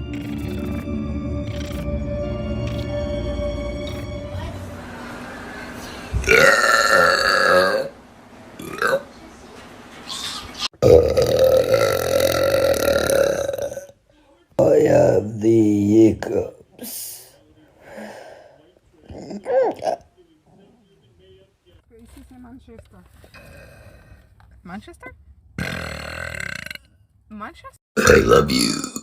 I have the hiccups. Manchester. Manchester? Manchester? I love you.